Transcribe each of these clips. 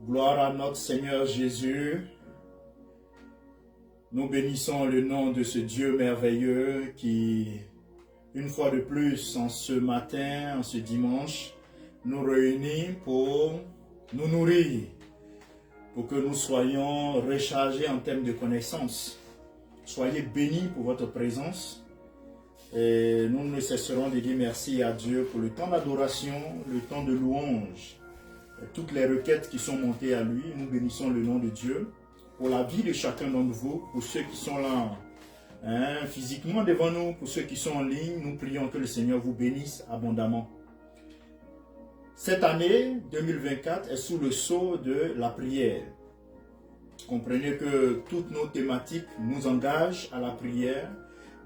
Gloire à notre Seigneur Jésus. Nous bénissons le nom de ce Dieu merveilleux qui, une fois de plus, en ce matin, en ce dimanche, nous réunit pour nous nourrir, pour que nous soyons rechargés en termes de connaissances. Soyez bénis pour votre présence. Et nous ne cesserons de dire merci à Dieu pour le temps d'adoration, le temps de louange, toutes les requêtes qui sont montées à lui. Nous bénissons le nom de Dieu pour la vie de chacun d'entre vous, pour ceux qui sont là physiquement devant nous, pour ceux qui sont en ligne. Nous prions que le Seigneur vous bénisse abondamment. Cette année 2024 est sous le sceau de la prière. Comprenez que toutes nos thématiques nous engagent à la prière,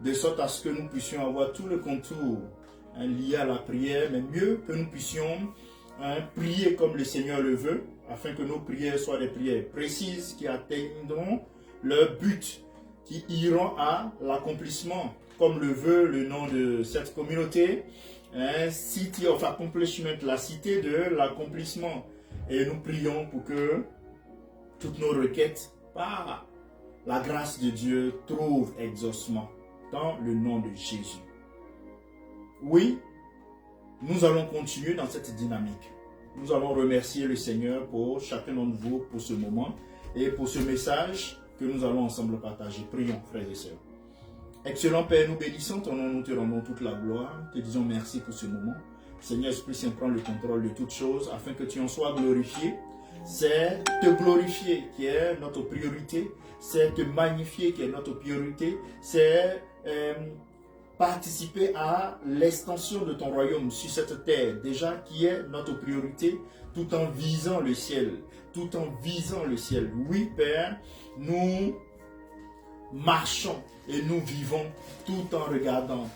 de sorte à ce que nous puissions avoir tout le contour lié à la prière, mais mieux que nous puissions prier comme le Seigneur le veut, afin que nos prières soient des prières précises qui atteindront leur but, qui iront à l'accomplissement, comme le veut le nom de cette communauté, City of Accomplishment, la cité de l'accomplissement. Et nous prions pour que toutes nos requêtes, par la grâce de Dieu, trouvent exaucement dans le nom de Jésus. Oui, nous allons continuer dans cette dynamique. Nous allons remercier le Seigneur pour chacun d'entre vous pour ce moment et pour ce message que nous allons ensemble partager. Prions, frères et sœurs. Excellent Père, nous bénissons ton nom, nous te rendons toute la gloire. Te disons merci pour ce moment. Seigneur Esprit Saint, prends le contrôle de toutes choses afin que tu en sois glorifié. C'est te glorifier qui est notre priorité. C'est te magnifier qui est notre priorité. C'est participer à l'extension de ton royaume sur cette terre, déjà qui est notre priorité, tout en visant le ciel. Tout en visant le ciel. Oui, Père, nous marchons et nous vivons tout en regardant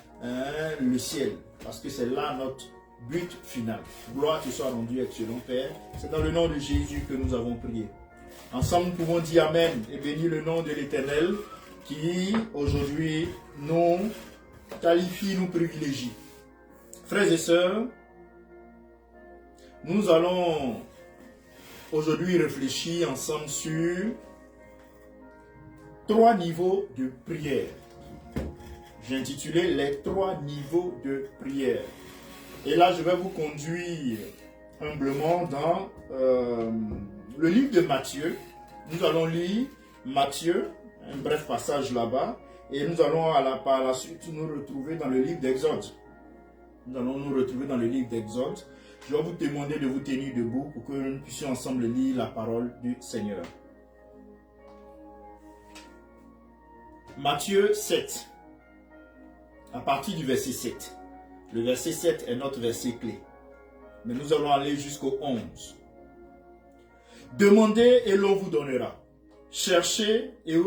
le ciel, parce que c'est là notre but final. Gloire te soit rendue, excellent Père. C'est dans le nom de Jésus que nous avons prié. Ensemble, nous pouvons dire Amen et bénir le nom de l'Éternel qui, aujourd'hui, nous qualifie, nous privilégie. Frères et sœurs, nous allons aujourd'hui réfléchir ensemble sur 3 niveaux de prière. J'ai intitulé les 3 niveaux de prière. Et là, je vais vous conduire humblement dans le livre de Matthieu. Nous allons lire Matthieu, un bref passage là-bas, et nous allons par la suite nous retrouver dans le livre d'Exode. Nous allons nous retrouver dans le livre d'Exode. Je vais vous demander de vous tenir debout pour que nous puissions ensemble lire la parole du Seigneur. Matthieu 7, à partir du verset 7. Le verset 7 est notre verset clé. Mais nous allons aller jusqu'au 11. Demandez et l'on vous donnera. Cherchez et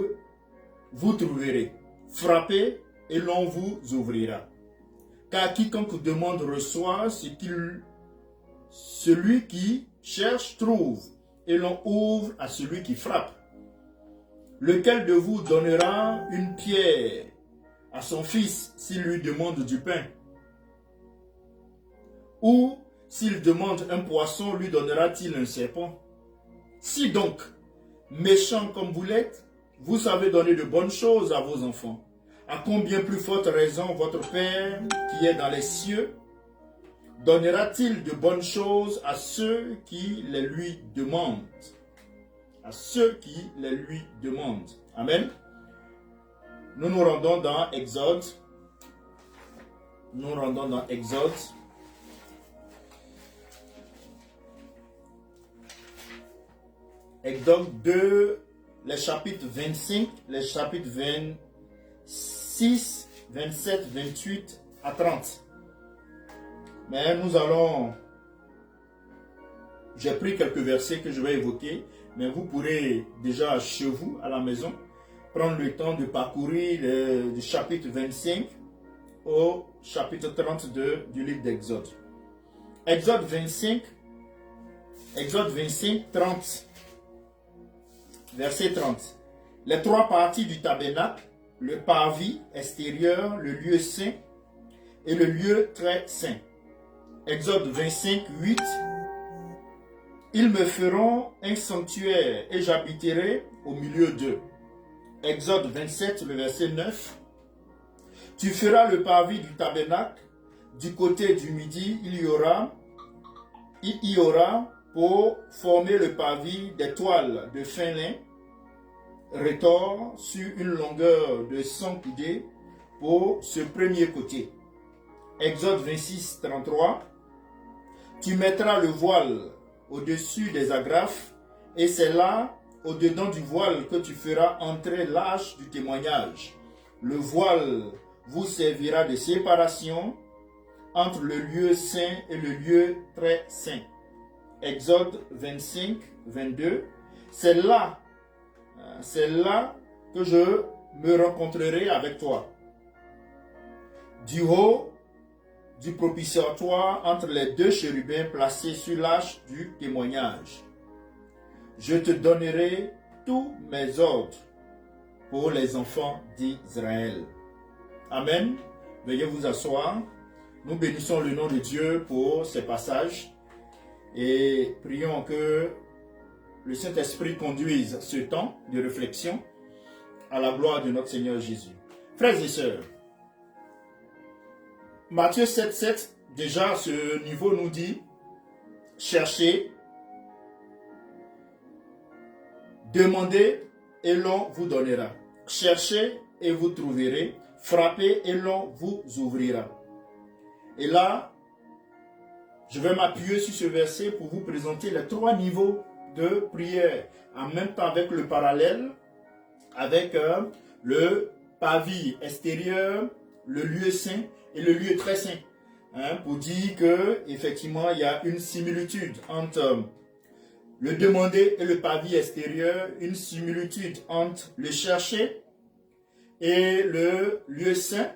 vous trouverez. Frappez et l'on vous ouvrira. Car quiconque demande reçoit celui qui cherche trouve, et l'on ouvre à celui qui frappe. Lequel de vous donnera une pierre à son fils s'il lui demande du pain? Ou s'il demande un poisson, lui donnera-t-il un serpent? Si donc, méchant comme vous l'êtes, vous savez donner de bonnes choses à vos enfants, à combien plus forte raison votre Père qui est dans les cieux donnera-t-il de bonnes choses à ceux qui les lui demandent? À ceux qui les lui demandent. Amen. Nous nous rendons dans Exode. Nous rendons dans Exode. Exode 2, les chapitres 25, les chapitres 26, 27, 28 à 30. Mais nous allons... J'ai pris quelques versets que je vais évoquer, mais vous pourrez déjà chez vous, à la maison, prendre le temps de parcourir le chapitre 25 au chapitre 32 du livre d'Exode. Exode 25, 30. Verset 30. Les 3 parties du tabernacle, le parvis extérieur, le lieu saint et le lieu très saint. Exode 25, 8 Ils me feront un sanctuaire et j'habiterai au milieu d'eux. Exode 27, le verset 9. Tu feras le parvis du tabernacle. Du côté du midi, il y aura pour former le parvis des toiles de fin lin retors sur une longueur de 100 coudées pour ce premier côté. Exode 26, 33. Tu mettras le voile au-dessus des agrafes et c'est là, au-dedans du voile, que tu feras entrer l'arche du témoignage. Le voile vous servira de séparation entre le lieu saint et le lieu très saint. Exode 25, 22. C'est là que je me rencontrerai avec toi. Du haut du propitiatoire entre les deux chérubins placés sur l'arche du témoignage. Je te donnerai tous mes ordres pour les enfants d'Israël. Amen. Veuillez vous asseoir. Nous bénissons le nom de Dieu pour ces passages et prions que le Saint-Esprit conduise ce temps de réflexion à la gloire de notre Seigneur Jésus. Frères et sœurs, Matthieu 7, 7, déjà ce niveau nous dit, cherchez, demandez et l'on vous donnera. Cherchez et vous trouverez, frappez et l'on vous ouvrira. Et là, je vais m'appuyer sur ce verset pour vous présenter les 3 niveaux de prière, en même temps avec le parallèle, avec le parvis extérieur, le lieu saint et le lieu très saint. Pour dire que effectivement il y a une similitude entre le demander et le parvis extérieur, une similitude entre le chercher et le lieu saint,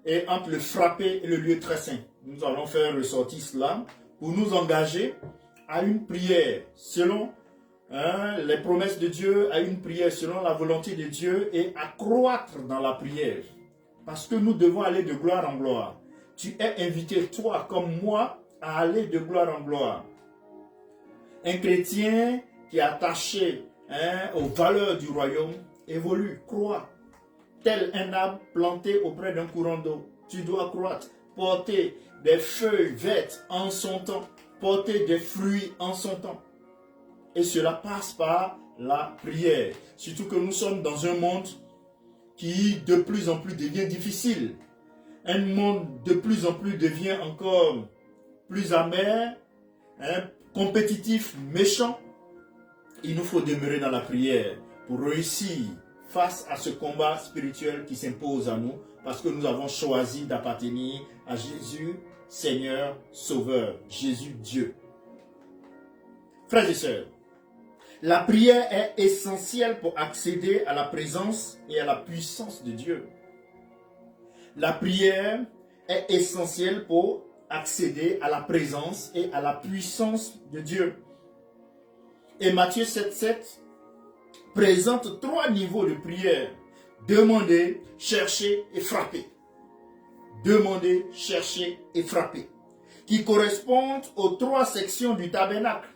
et entre le frapper et le lieu très saint. Nous allons faire ressortir cela pour nous engager à une prière selon les promesses de Dieu, à une prière selon la volonté de Dieu et à croître dans la prière. Parce que nous devons aller de gloire en gloire. Tu es invité, toi comme moi, à aller de gloire en gloire. Un chrétien qui est attaché aux valeurs du royaume évolue, croît. Tel un arbre planté auprès d'un courant d'eau. Tu dois croître, porter des feuilles vertes en son temps, porter des fruits en son temps. Et cela passe par la prière. Surtout que nous sommes dans un monde qui de plus en plus devient difficile. Un monde de plus en plus devient encore plus amer, compétitif, méchant. Il nous faut demeurer dans la prière pour réussir face à ce combat spirituel qui s'impose à nous, parce que nous avons choisi d'appartenir à Jésus, Seigneur, Sauveur, Jésus, Dieu. Frères et sœurs, la prière est essentielle pour accéder à la présence et à la puissance de Dieu. La prière est essentielle pour accéder à la présence et à la puissance de Dieu. Et Matthieu 7,7 présente 3 niveaux de prière. Demander, chercher et frapper. Demander, chercher et frapper. Qui correspondent aux 3 sections du tabernacle.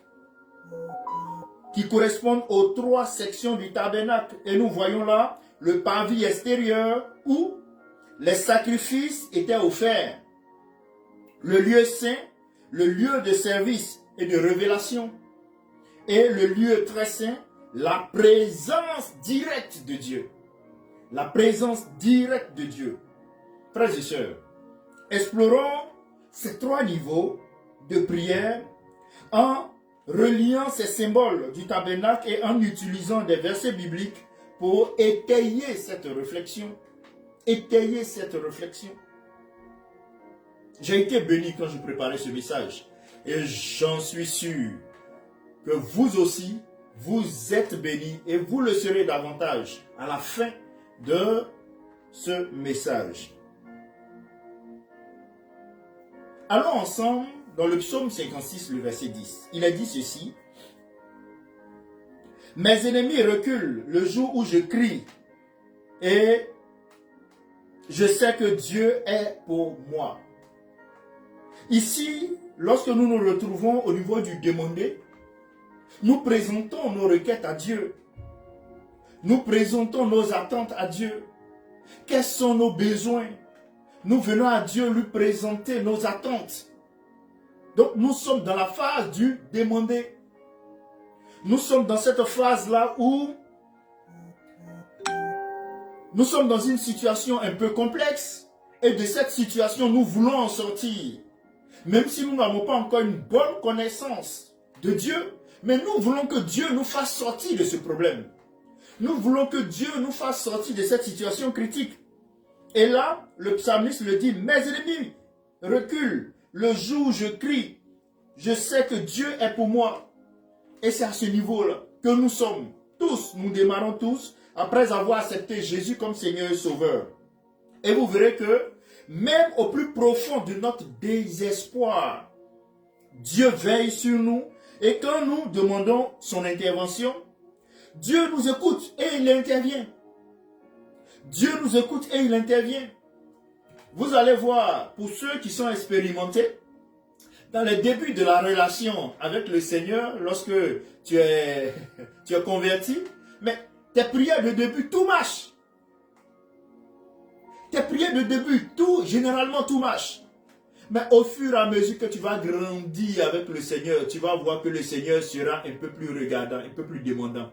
Qui correspondent aux 3 sections du tabernacle. Et nous voyons là le parvis extérieur où les sacrifices étaient offerts. Le lieu saint, le lieu de service et de révélation. Et le lieu très saint, la présence directe de Dieu. La présence directe de Dieu. Frères et sœurs, explorons ces 3 niveaux de prière en reliant ces symboles du tabernacle et en utilisant des versets bibliques pour étayer cette réflexion. Étayer cette réflexion. J'ai été béni quand je préparais ce message et j'en suis sûr que vous aussi, vous êtes bénis et vous le serez davantage à la fin de ce message. Allons ensemble dans le psaume 56, le verset 10. Il a dit ceci. Mes ennemis reculent le jour où je crie et je sais que Dieu est pour moi. Ici, lorsque nous nous retrouvons au niveau du demander, Nous présentons nos requêtes à Dieu. Nous présentons nos attentes à Dieu. Quels sont nos besoins? Nous venons à Dieu lui présenter nos attentes. Donc nous sommes dans la phase du demander. Nous sommes dans cette phase-là où nous sommes dans une situation un peu complexe. Et de cette situation, nous voulons en sortir. Même si nous n'avons pas encore une bonne connaissance de Dieu, mais nous voulons que Dieu nous fasse sortir de ce problème. Nous voulons que Dieu nous fasse sortir de cette situation critique. Et là, le psalmiste le dit, mes ennemis reculent. Le jour où je crie, je sais que Dieu est pour moi. Et c'est à ce niveau-là que nous sommes tous, nous démarrons tous, après avoir accepté Jésus comme Seigneur et Sauveur. Et vous verrez que même au plus profond de notre désespoir, Dieu veille sur nous. Et quand nous demandons son intervention, Dieu nous écoute et il intervient. Dieu nous écoute et il intervient. Vous allez voir, pour ceux qui sont expérimentés, dans les débuts de la relation avec le Seigneur, lorsque tu es converti, mais tes prières de début, tout marche. Tes prières de début, généralement tout marche. Mais au fur et à mesure que tu vas grandir avec le Seigneur, tu vas voir que le Seigneur sera un peu plus regardant, un peu plus demandant.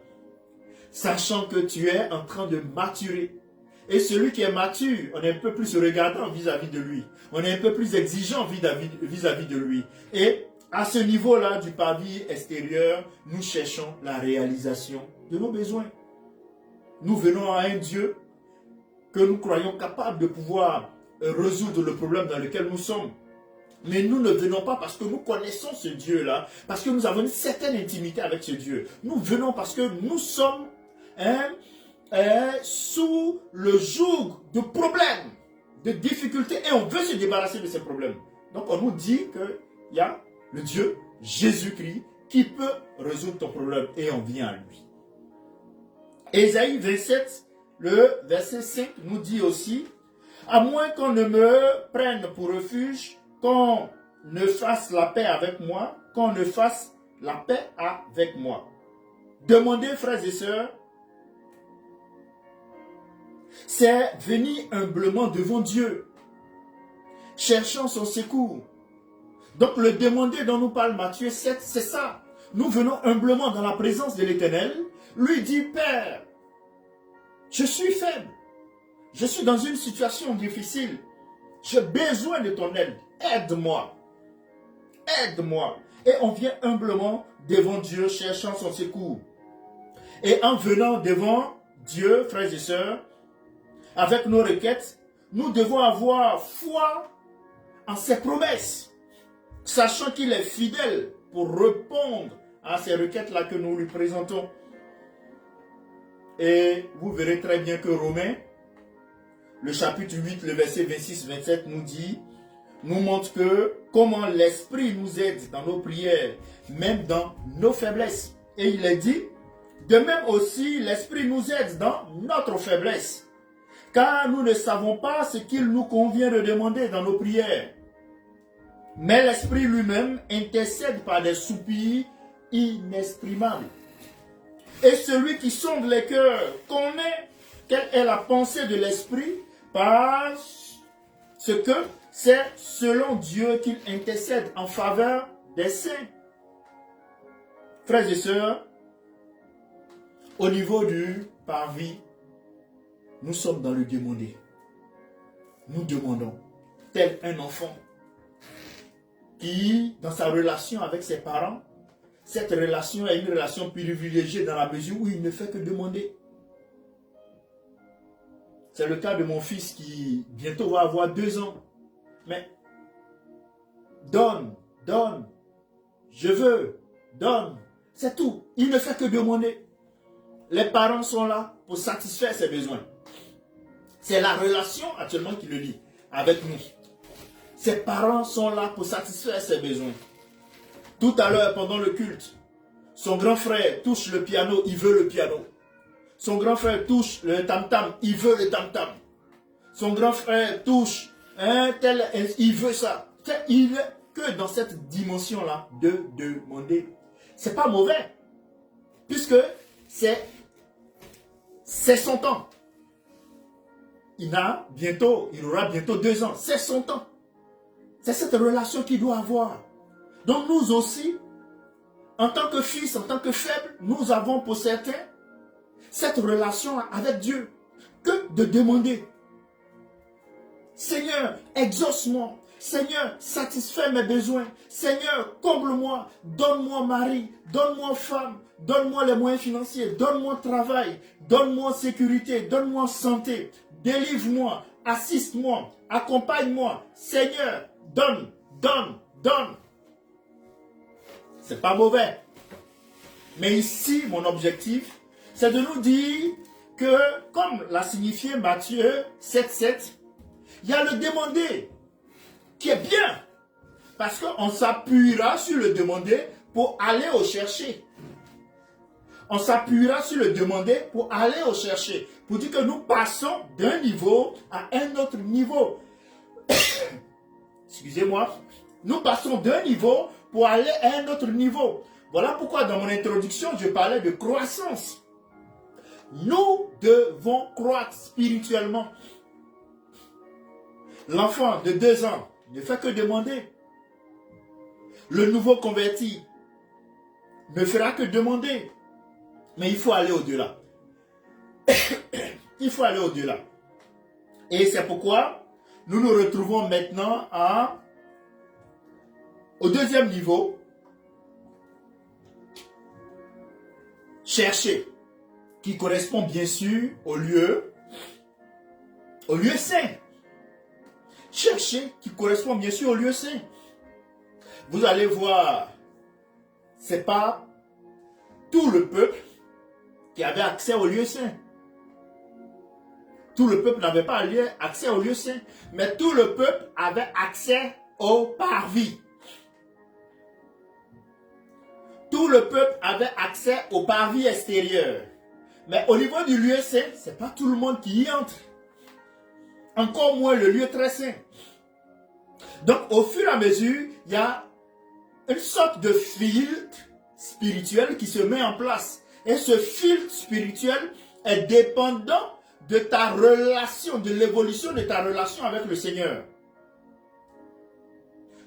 Sachant que tu es en train de maturer. Et celui qui est mature, on est un peu plus regardant vis-à-vis de lui. On est un peu plus exigeant vis-à-vis de lui. Et à ce niveau-là du pavillon extérieur, nous cherchons la réalisation de nos besoins. Nous venons à un Dieu que nous croyons capable de pouvoir résoudre le problème dans lequel nous sommes. Mais nous ne venons pas parce que nous connaissons ce Dieu-là, parce que nous avons une certaine intimité avec ce Dieu. Nous venons parce que nous sommes sous le joug de problèmes, de difficultés, et on veut se débarrasser de ces problèmes. Donc on nous dit qu'il y a le Dieu, Jésus-Christ, qui peut résoudre ton problème, et on vient à lui. Ésaïe 27, le verset 5 nous dit aussi, à moins qu'on ne me prenne pour refuge, qu'on ne fasse la paix avec moi, qu'on ne fasse la paix avec moi. Demandez, frères et sœurs, c'est venir humblement devant Dieu, cherchant son secours. Donc le demander dont nous parle Matthieu 7, c'est ça. Nous venons humblement dans la présence de l'Éternel, lui dit, Père, je suis faible, je suis dans une situation difficile, j'ai besoin de ton aide, aide-moi, aide-moi. Et on vient humblement devant Dieu, cherchant son secours. Et en venant devant Dieu, frères et sœurs, avec nos requêtes, nous devons avoir foi en ses promesses, sachant qu'il est fidèle pour répondre à ces requêtes-là que nous lui présentons. Et vous verrez très bien que Romains, le chapitre 8, le verset 26-27 nous montre que comment l'Esprit nous aide dans nos prières, même dans nos faiblesses. Et il est dit, de même aussi, l'Esprit nous aide dans notre faiblesse, car nous ne savons pas ce qu'il nous convient de demander dans nos prières. Mais l'Esprit lui-même intercède par des soupirs inexprimables. Et celui qui sonde les cœurs connaît quelle est la pensée de l'Esprit, parce que c'est selon Dieu qu'il intercède en faveur des saints. Frères et sœurs, au niveau du parvis, nous sommes dans le demander. Nous demandons, tel un enfant qui, dans sa relation avec ses parents, cette relation est une relation privilégiée dans la mesure où il ne fait que demander. C'est le cas de mon fils qui bientôt va avoir 2 ans. Mais donne, je veux, donne, c'est tout. Il ne fait que demander. Les parents sont là pour satisfaire ses besoins. C'est la relation actuellement qui le lie avec nous. Ses parents sont là pour satisfaire ses besoins. Tout à l'heure, pendant le culte, son grand frère touche le piano, il veut le piano. Son grand frère touche le tam-tam, il veut le tam-tam. Son grand frère touche il veut ça. Il est que dans cette dimension-là de demander. C'est pas mauvais. puisque c'est son temps. Il aura bientôt 2 ans. C'est son temps. C'est cette relation qu'il doit avoir. Donc nous aussi, en tant que fils, en tant que faibles, nous avons pour certains cette relation avec Dieu. Que de demander, Seigneur, exauce-moi. Seigneur, satisfais mes besoins. Seigneur, comble-moi. Donne-moi mari. Donne-moi femme. Donne-moi les moyens financiers. Donne-moi travail. Donne-moi sécurité. Donne-moi santé. Délivre-moi. Assiste-moi. Accompagne-moi. Seigneur, donne. C'est pas mauvais. Mais ici, mon objectif, c'est de nous dire que, comme l'a signifié Matthieu 7,7, il y a le demander qui est bien. Parce qu'on s'appuiera sur le demander pour aller au chercher. On s'appuiera sur le demander pour aller au chercher. Pour dire que nous passons d'un niveau à un autre niveau. Excusez-moi. Nous passons d'un niveau pour aller à un autre niveau. Voilà pourquoi dans mon introduction, je parlais de croissance. Nous devons croître spirituellement. L'enfant de 2 ans ne fait que demander. Le nouveau converti ne fera que demander. Mais il faut aller au-delà. Il faut aller au-delà. Et c'est pourquoi nous nous retrouvons maintenant au 2e niveau. Chercher. Qui correspond bien sûr au lieu saint. Chercher qui correspond bien sûr au lieu saint. Vous allez voir, c'est pas tout le peuple qui avait accès au lieu saint. Tout le peuple n'avait pas accès au lieu saint, mais tout le peuple avait accès au parvis. Tout le peuple avait accès au parvis extérieur. Mais au niveau du lieu saint, ce n'est pas tout le monde qui y entre. Encore moins le lieu très saint. Donc, au fur et à mesure, il y a une sorte de filtre spirituel qui se met en place. Et ce filtre spirituel est dépendant de ta relation, de l'évolution de ta relation avec le Seigneur.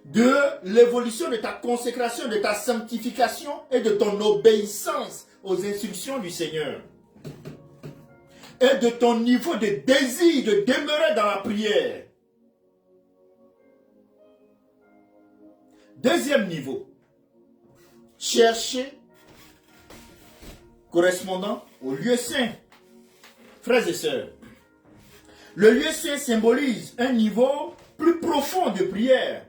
De l'évolution de ta consécration, de ta sanctification et de ton obéissance aux instructions du Seigneur. Et de ton niveau de désir de demeurer dans la prière. 2e niveau. Chercher correspondant au lieu saint. Frères et sœurs, le lieu saint symbolise un niveau plus profond de prière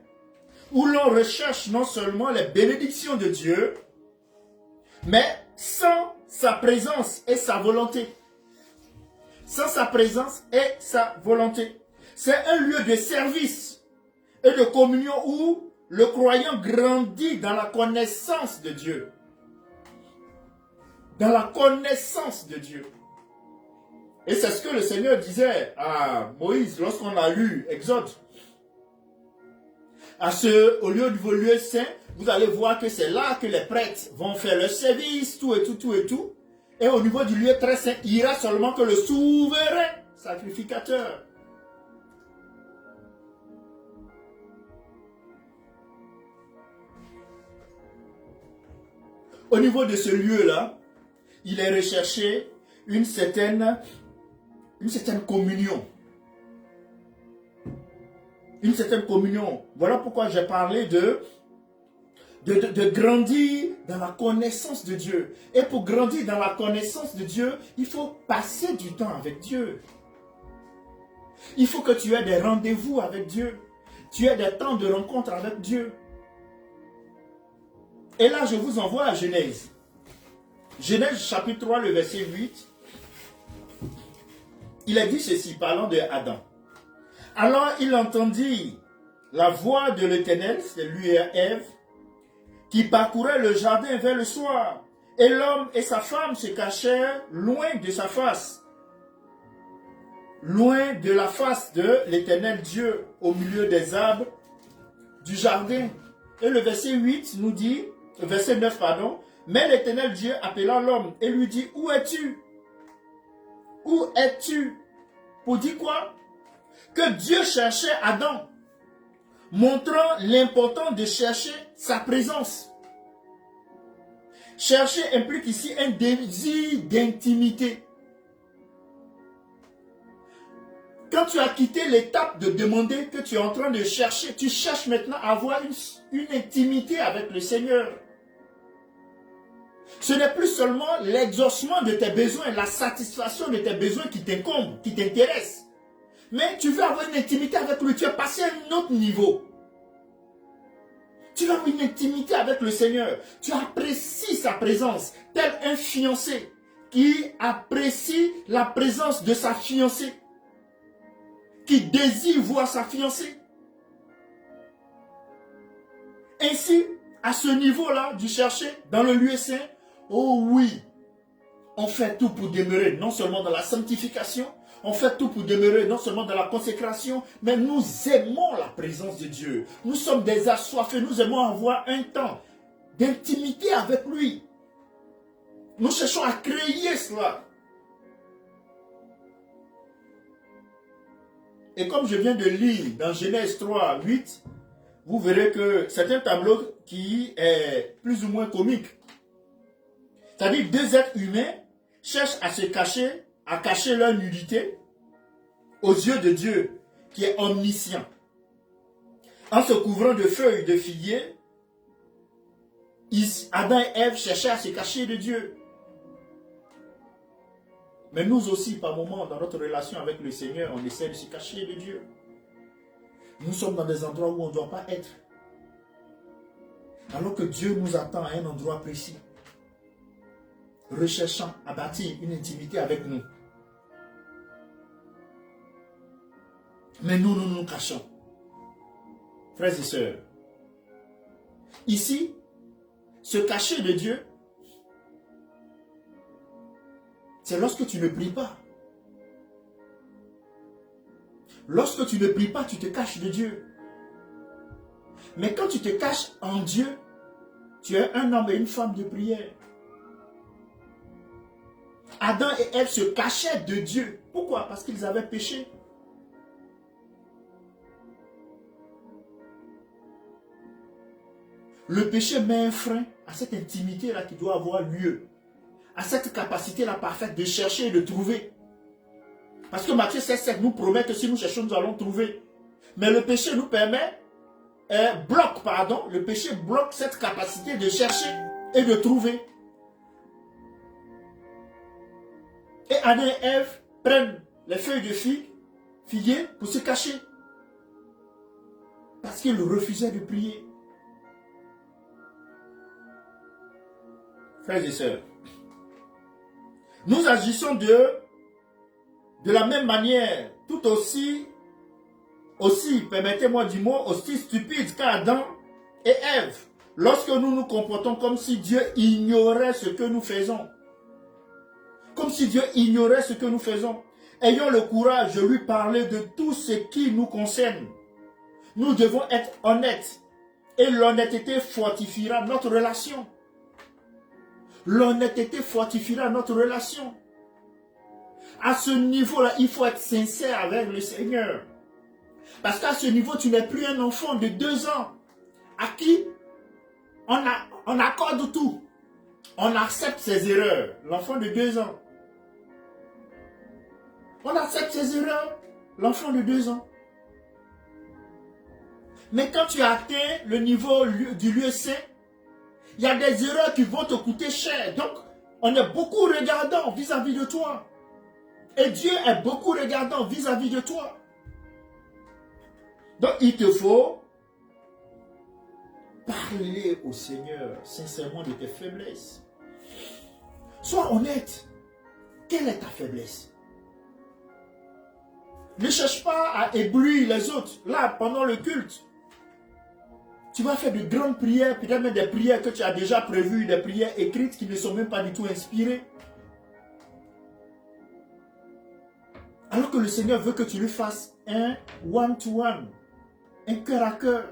où l'on recherche non seulement les bénédictions de Dieu, mais sans sa présence et sa volonté. Sans sa présence et sa volonté. C'est un lieu de service et de communion où le croyant grandit dans la connaissance de Dieu. Dans la connaissance de Dieu. Et c'est ce que le Seigneur disait à Moïse lorsqu'on a lu Exode. Au lieu de vos lieux saints, vous allez voir que c'est là que les prêtres vont faire leur service, tout et tout. Et au niveau du lieu très saint, il n'y aura seulement que le souverain sacrificateur. Au niveau de ce lieu-là, il est recherché une certaine communion. Une certaine communion. Voilà pourquoi j'ai parlé de grandir dans la connaissance de Dieu. Et pour grandir dans la connaissance de Dieu, il faut passer du temps avec Dieu. Il faut que tu aies des rendez-vous avec Dieu. Tu aies des temps de rencontre avec Dieu. Et là, je vous envoie à Genèse. Genèse chapitre 3, le verset 8. Il a dit ceci, parlant de Adam. Alors il entendit la voix de l'Éternel, c'est lui et Ève, qui parcourait le jardin vers le soir. Et l'homme et sa femme se cachèrent loin de sa face, loin de la face de l'Éternel Dieu, au milieu des arbres du jardin. Et le verset 8 nous dit, verset 9 pardon, Mais l'Éternel Dieu appela l'homme et lui dit, où es-tu? Où es-tu? Pour dire quoi? Que Dieu cherchait Adam, montrant l'importance de chercher sa présence. Chercher implique ici un désir d'intimité. Quand tu as quitté l'étape de demander que tu es en train de chercher, tu cherches maintenant à avoir une intimité avec le Seigneur. Ce n'est plus seulement l'exaucement de tes besoins, la satisfaction de tes besoins qui t'incombent, qui t'intéressent. Mais tu veux avoir une intimité avec lui, tu es passé à un autre niveau. Tu as une intimité avec le Seigneur. Tu apprécies sa présence, tel un fiancé qui apprécie la présence de sa fiancée, qui désire voir sa fiancée. Ainsi, à ce niveau-là du chercher dans le lieu saint, oh oui, on fait tout pour demeurer non seulement dans la sanctification, on fait tout pour demeurer non seulement dans la consécration, mais nous aimons la présence de Dieu. Nous sommes des assoiffés, nous aimons avoir un temps d'intimité avec lui. Nous cherchons à créer cela. Et comme je viens de lire dans Genèse 3, 8, vous verrez que c'est un tableau qui est plus ou moins comique. C'est-à-dire deux êtres humains cherchent à se cacher, à cacher leur nudité aux yeux de Dieu qui est omniscient. En se couvrant de feuilles de figuier, Adam et Ève cherchaient à se cacher de Dieu. Mais nous aussi, par moments, dans notre relation avec le Seigneur, on essaie de se cacher de Dieu. Nous sommes dans des endroits où on ne doit pas être. Alors que Dieu nous attend à un endroit précis, recherchant à bâtir une intimité avec nous. Mais nous nous cachons. Frères et sœurs, ici, se cacher de Dieu, c'est lorsque tu ne pries pas. Lorsque tu ne pries pas, tu te caches de Dieu. Mais quand tu te caches en Dieu, tu es un homme et une femme de prière. Adam et Ève se cachaient de Dieu. Pourquoi? Parce qu'ils avaient péché. Le péché met un frein à cette intimité-là qui doit avoir lieu. À cette capacité-là parfaite de chercher et de trouver. Parce que Matthieu 16,7 nous promet que si nous cherchons, nous allons trouver. Mais le péché nous permet, le péché bloque cette capacité de chercher et de trouver. Et Adam et Ève prennent les feuilles de figuier pour se cacher. Parce qu'ils refusaient de prier. Frères et sœurs, nous agissons de la même manière, tout aussi, permettez-moi du mot, aussi stupide qu'Adam et Ève, lorsque nous nous comportons comme si Dieu ignorait ce que nous faisons. Comme si Dieu ignorait ce que nous faisons. Ayons le courage de lui parler de tout ce qui nous concerne. Nous devons être honnêtes. Et l'honnêteté fortifiera notre relation. L'honnêteté fortifiera notre relation. À ce niveau-là, il faut être sincère avec le Seigneur. Parce qu'à ce niveau, tu n'es plus un enfant de 2 ans à qui on accorde tout. On accepte ses erreurs. L'enfant de 2 ans. On accepte ses erreurs. L'enfant de 2 ans. Mais quand tu atteins le niveau du lieu saint, il y a des erreurs qui vont te coûter cher. Donc, on est beaucoup regardant vis-à-vis de toi. Et Dieu est beaucoup regardant vis-à-vis de toi. Donc, il te faut parler au Seigneur sincèrement de tes faiblesses. Sois honnête. Quelle est ta faiblesse? Ne cherche pas à éblouir les autres. Là, pendant le culte, tu vas faire de grandes prières, peut-être même des prières que tu as déjà prévues, des prières écrites qui ne sont même pas du tout inspirées. Alors que le Seigneur veut que tu lui fasses un one-to-one, un cœur à cœur.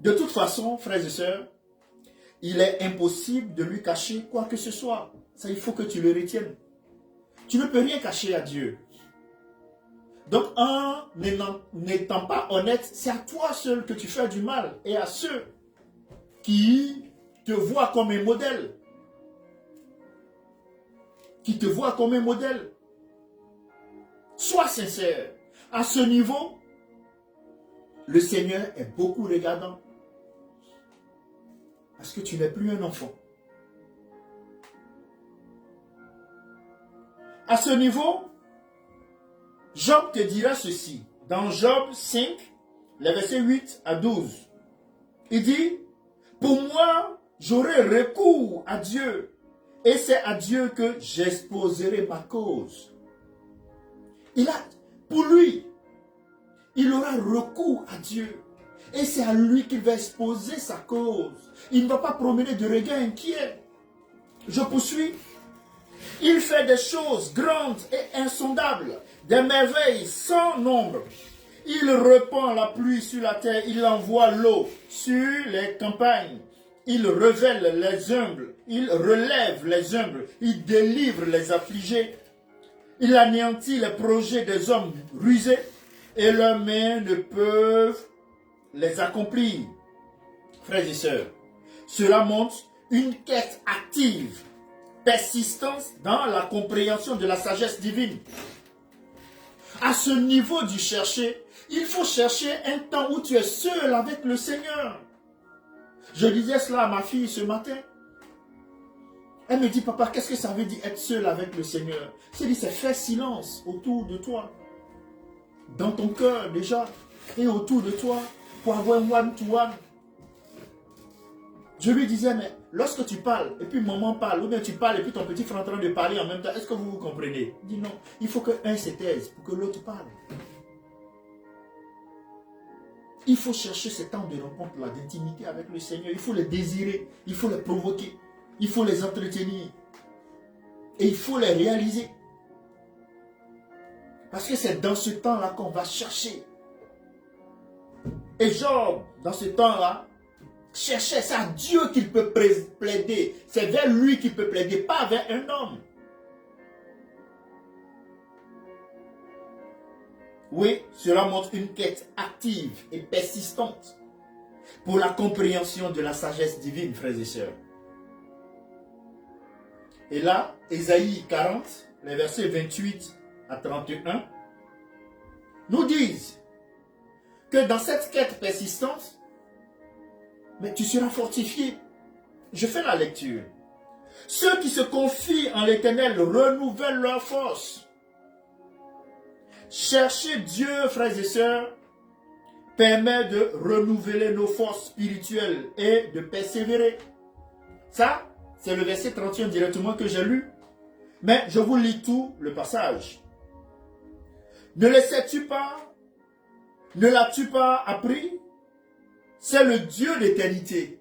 De toute façon, frères et sœurs, il est impossible de lui cacher quoi que ce soit. Ça, il faut que tu le retiennes. Tu ne peux rien cacher à Dieu. Donc, en n'étant pas honnête, c'est à toi seul que tu fais du mal et à ceux qui te voient comme un modèle. Qui te voient comme un modèle. Sois sincère. À ce niveau, le Seigneur est beaucoup regardant. Parce que tu n'es plus un enfant. À ce niveau, Job te dira ceci. Dans Job 5, les versets 8 à 12. Il dit, pour moi, j'aurai recours à Dieu. Et c'est à Dieu que j'exposerai ma cause. Pour lui, il aura recours à Dieu. Et c'est à lui qu'il va exposer sa cause. Il ne va pas promener de regards inquiets. Je poursuis. Il fait des choses grandes et insondables, des merveilles sans nombre. Il répand la pluie sur la terre, il envoie l'eau sur les campagnes. Il révèle les humbles, il relève les humbles, il délivre les affligés. Il anéantit les projets des hommes rusés et leurs mains ne peuvent les accomplir. Frères et sœurs, cela montre une quête active, persistance dans la compréhension de la sagesse divine. À ce niveau du chercher, il faut chercher un temps où tu es seul avec le Seigneur. Je disais cela à ma fille ce matin. Elle me dit, papa, qu'est-ce que ça veut dire être seul avec le Seigneur? C'est faire silence autour de toi. Dans ton cœur déjà. Et autour de toi. Pour avoir un one-to-one. Je lui disais, mais lorsque tu parles, et puis maman parle, ou bien tu parles, et puis ton petit frère est en train de parler en même temps, est-ce que vous vous comprenez? Il dit non, il faut qu'un se taise pour que l'autre parle. Il faut chercher ce temps de rencontre, là, d'intimité avec le Seigneur. Il faut les désirer, il faut les provoquer, il faut les entretenir. Et il faut les réaliser. Parce que c'est dans ce temps-là qu'on va chercher. Et Job, dans ce temps-là, cherchait, c'est à Dieu qu'il peut plaider. C'est vers lui qu'il peut plaider, pas vers un homme. Oui, cela montre une quête active et persistante pour la compréhension de la sagesse divine, frères et sœurs. Et là, Ésaïe 40, les versets 28 à 31, nous disent que dans cette quête persistante, mais tu seras fortifié. Je fais la lecture. Ceux qui se confient en l'Éternel renouvellent leur force. Chercher Dieu, frères et sœurs, permet de renouveler nos forces spirituelles et de persévérer. Ça, c'est le verset 31 directement que j'ai lu. Mais je vous lis tout le passage. Ne le sais-tu pas? Ne l'as-tu pas appris? C'est le Dieu d'éternité,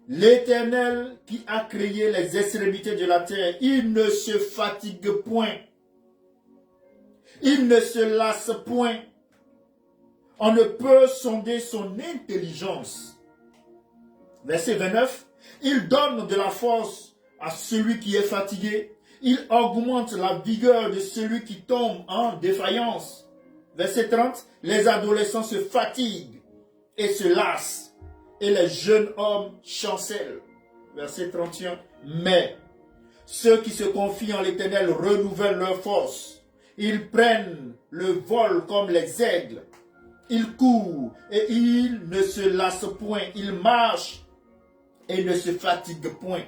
l'Éternel qui a créé les extrémités de la terre. Il ne se fatigue point. Il ne se lasse point. On ne peut sonder son intelligence. Verset 29. Il donne de la force à celui qui est fatigué. Il augmente la vigueur de celui qui tombe en défaillance. Verset 30. Les adolescents se fatiguent et se lassent, et les jeunes hommes chancellent. Verset 31. Mais ceux qui se confient en l'Éternel renouvellent leur force. Ils prennent le vol comme les aigles. Ils courent et ils ne se lassent point. Ils marchent et ne se fatiguent point.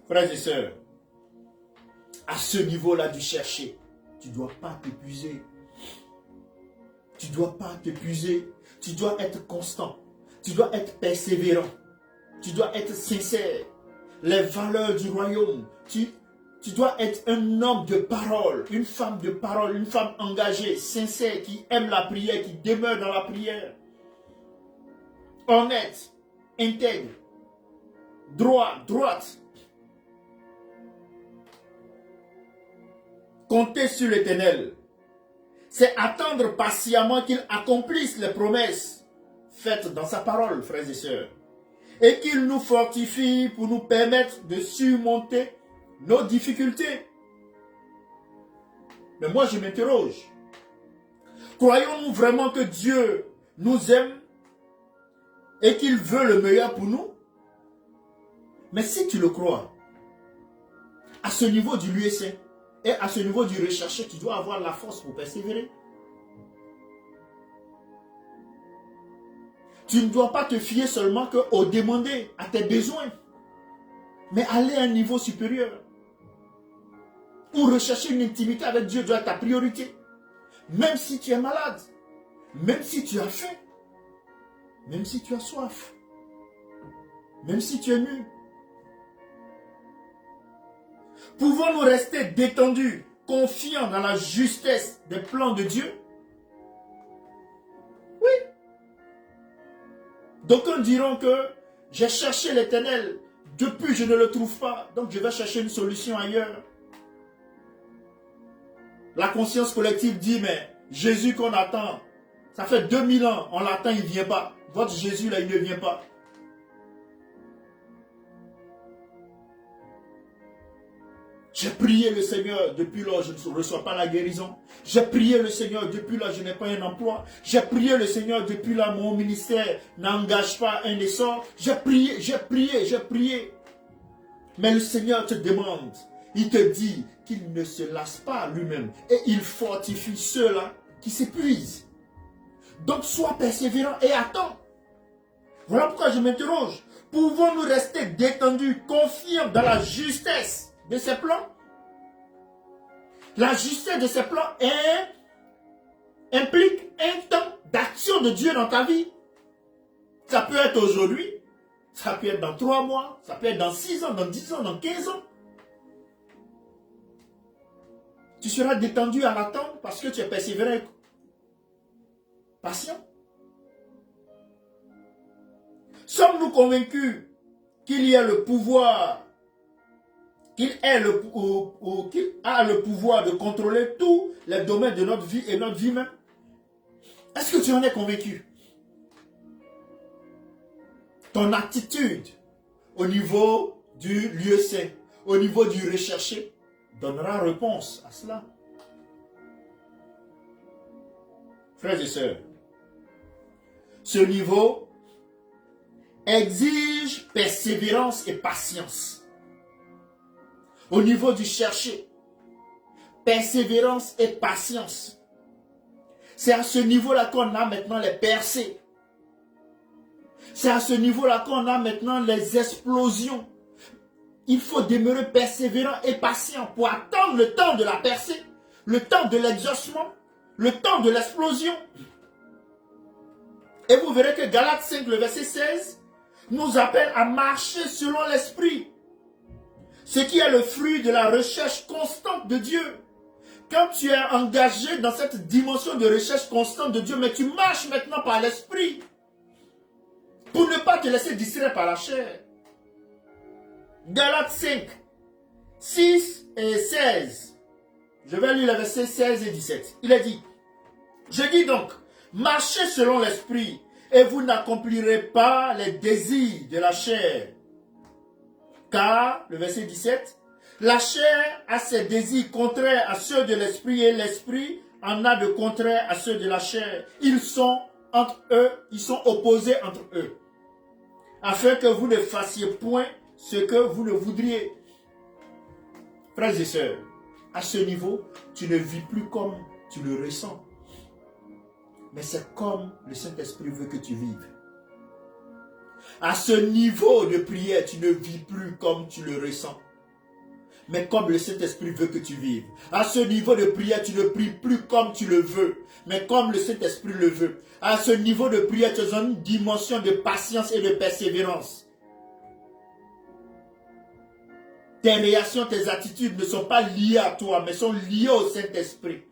Frères et sœurs, à ce niveau-là du chercher, tu ne dois pas t'épuiser. Tu ne dois pas t'épuiser. Tu dois être constant. Tu dois être persévérant. Tu dois être sincère. Les valeurs du royaume. Tu dois être un homme de parole, une femme de parole, une femme engagée, sincère, qui aime la prière, qui demeure dans la prière. Honnête, intègre, droite. Comptez sur l'Éternel. C'est attendre patiemment qu'il accomplisse les promesses faite dans sa parole, frères et sœurs. Et qu'il nous fortifie pour nous permettre de surmonter nos difficultés. Mais moi, je m'interroge. Croyons-nous vraiment que Dieu nous aime et qu'il veut le meilleur pour nous? Mais si tu le crois, à ce niveau du lieu saint et à ce niveau du recherché, tu dois avoir la force pour persévérer. Tu ne dois pas te fier seulement qu'au demander, à tes besoins, mais aller à un niveau supérieur. Pour rechercher une intimité avec Dieu doit être ta priorité. Même si tu es malade, même si tu as faim, même si tu as soif, même si tu es nu. Pouvons-nous rester détendus, confiants dans la justesse des plans de Dieu? Oui. D'aucuns diront que j'ai cherché l'Éternel, depuis je ne le trouve pas, donc je vais chercher une solution ailleurs. La conscience collective dit, mais Jésus qu'on attend, ça fait 2000 ans, on l'attend, il ne vient pas. Votre Jésus là, il ne vient pas. J'ai prié le Seigneur, depuis là, je ne reçois pas la guérison. J'ai prié le Seigneur, depuis là, je n'ai pas un emploi. J'ai prié le Seigneur, depuis là, mon ministère n'engage pas un essor. J'ai prié, j'ai prié, j'ai prié. Mais le Seigneur te demande, il te dit qu'il ne se lasse pas lui-même. Et il fortifie ceux-là qui s'épuisent. Donc, sois persévérant et attends. Voilà pourquoi je m'interroge. Pouvons-nous rester détendus, confiants dans la justesse de ses plans? La justesse de ses plans implique un temps d'action de Dieu dans ta vie. Ça peut être aujourd'hui, ça peut être dans 3 mois, ça peut être dans 6 ans, dans 10 ans, dans 15 ans. Tu seras détendu à l'attente parce que tu es persévérant, patient. Sommes-nous convaincus qu'il y a le pouvoir, qu'il a le pouvoir de contrôler tous les domaines de notre vie et notre vie même? Est-ce que tu en es convaincu? Ton attitude au niveau du lieu saint, au niveau du recherché, donnera réponse à cela. Frères et sœurs, ce niveau exige persévérance et patience. Au niveau du chercher, persévérance et patience. C'est à ce niveau-là qu'on a maintenant les percées. C'est à ce niveau-là qu'on a maintenant les explosions. Il faut demeurer persévérant et patient pour attendre le temps de la percée, le temps de l'exaucement, le temps de l'explosion. Et vous verrez que Galates 5, le verset 16, nous appelle à marcher selon l'esprit. Ce qui est le fruit de la recherche constante de Dieu. Quand tu es engagé dans cette dimension de recherche constante de Dieu, mais tu marches maintenant par l'esprit, pour ne pas te laisser distraire par la chair. Galates 5, 6 et 16. Je vais lire les versets 16 et 17. Il est dit, je dis donc, marchez selon l'esprit, et vous n'accomplirez pas les désirs de la chair. Car, le verset 17, la chair a ses désirs contraires à ceux de l'esprit, et l'esprit en a de contraires à ceux de la chair. Ils sont entre eux, ils sont opposés entre eux, afin que vous ne fassiez point ce que vous ne voudriez. Frères et sœurs, à ce niveau, tu ne vis plus comme tu le ressens, mais c'est comme le Saint-Esprit veut que tu vives. À ce niveau de prière, tu ne vis plus comme tu le ressens, mais comme le Saint-Esprit veut que tu vives. À ce niveau de prière, tu ne pries plus comme tu le veux, mais comme le Saint-Esprit le veut. À ce niveau de prière, tu es dans une dimension de patience et de persévérance. Tes réactions, tes attitudes ne sont pas liées à toi, mais sont liées au Saint-Esprit.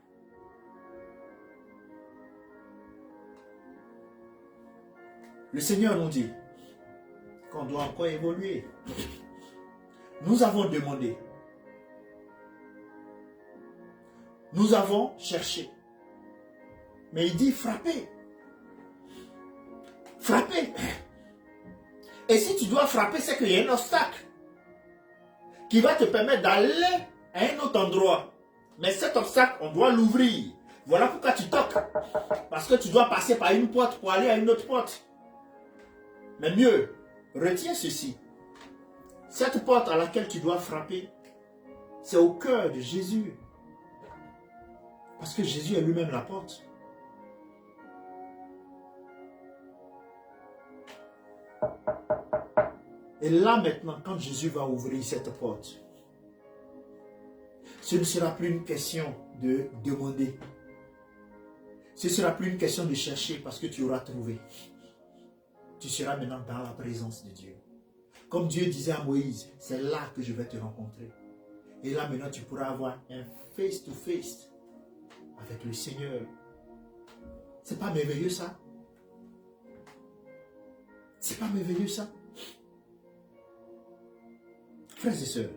Le Seigneur nous dit qu'on doit encore évoluer. Nous avons demandé. Nous avons cherché. Mais il dit frappez. Frapper. Et si tu dois frapper, c'est qu'il y a un obstacle qui va te permettre d'aller à un autre endroit. Mais cet obstacle, on doit l'ouvrir. Voilà pourquoi tu toques. Parce que tu dois passer par une porte pour aller à une autre porte. Mais mieux, retiens ceci. Cette porte à laquelle tu dois frapper, c'est au cœur de Jésus. Parce que Jésus est lui-même la porte. Et là maintenant, quand Jésus va ouvrir cette porte, ce ne sera plus une question de demander. Ce ne sera plus une question de chercher parce que tu auras trouvé. Tu seras maintenant dans la présence de Dieu. Comme Dieu disait à Moïse, c'est là que je vais te rencontrer. Et là maintenant, tu pourras avoir un face-to-face avec le Seigneur. C'est pas merveilleux ça? C'est pas merveilleux ça? Frères et sœurs,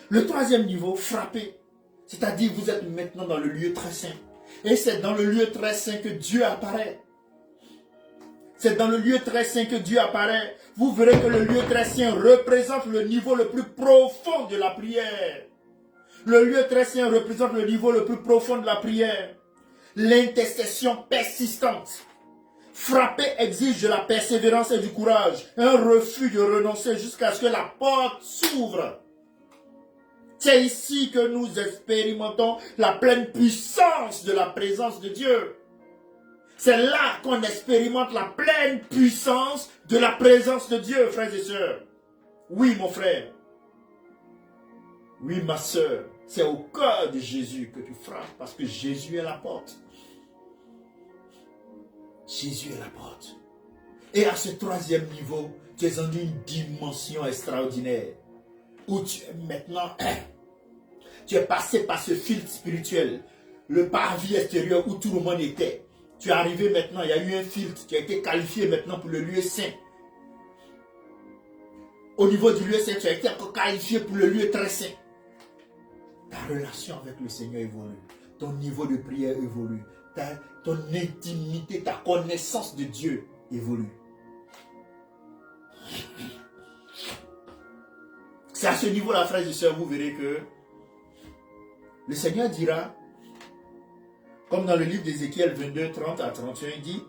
le troisième niveau, frapper. C'est-à-dire vous êtes maintenant dans le lieu très saint. Et c'est dans le lieu très saint que Dieu apparaît. C'est dans le lieu très saint que Dieu apparaît. Vous verrez que le lieu très saint représente le niveau le plus profond de la prière. Le lieu très saint représente le niveau le plus profond de la prière. L'intercession persistante. Frapper exige de la persévérance et du courage. Un refus de renoncer jusqu'à ce que la porte s'ouvre. C'est ici que nous expérimentons la pleine puissance de la présence de Dieu. C'est là qu'on expérimente la pleine puissance de la présence de Dieu, frères et sœurs. Oui, mon frère. Oui, ma sœur. C'est au cœur de Jésus que tu frappes parce que Jésus est la porte. Jésus est la porte. Et à ce troisième niveau, tu es en une dimension extraordinaire où tu es maintenant, tu es passé par ce filtre spirituel, le parvis extérieur où tout le monde était. Tu es arrivé maintenant, il y a eu un filtre, tu as été qualifié maintenant pour le lieu saint. Au niveau du lieu saint, tu as été encore qualifié pour le lieu très saint. Ta relation avec le Seigneur évolue, ton niveau de prière évolue, ton intimité, ta connaissance de Dieu évolue. C'est à ce niveau-là, frères et sœurs, vous verrez que le Seigneur dira, comme dans le livre d'Ézéchiel 22, 30 à 31, il dit,